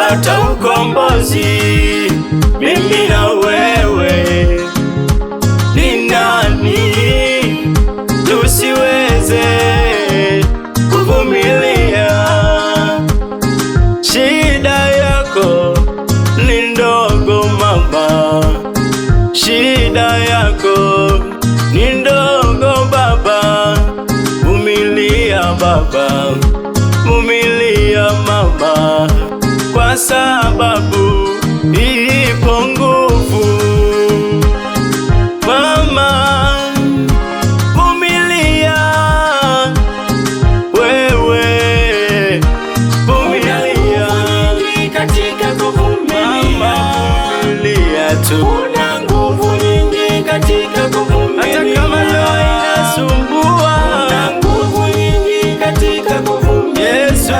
kupata ukombozi. Mimi na wewe ni nani tusiweze kuvumilia? Shida yako ni ndogo mama, shida yako ni ndogo baba. Vumilia baba, vumilia mama, kwa sababu ipo nguvu. Mama, vumilia wewe, vumilia katika kuvumilia. vumilia tu, Kuna nguvu nyingi katika kuvumilia. hata kama leo inasumbua. Kuna nguvu nyingi katika kuvumilia. Yesu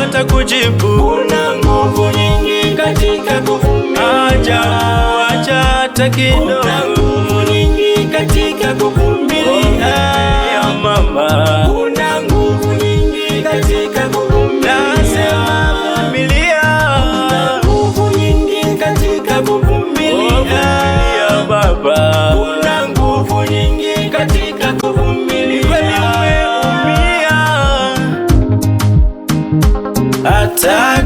atakujibu. Kuna nguvu nyingi katika kuvumilia. Acha hata kidogo. Kuna nguvu nyingi katika kuvumilia. Ya mama, Kuna nguvu nyingi katika kuvumilia. nasema vumilia. Kuna nguvu nyingi katika kuvumilia. Vumilia baba, Kuna nguvu nyingi katika kuvumilia. kweli umeumia. Hata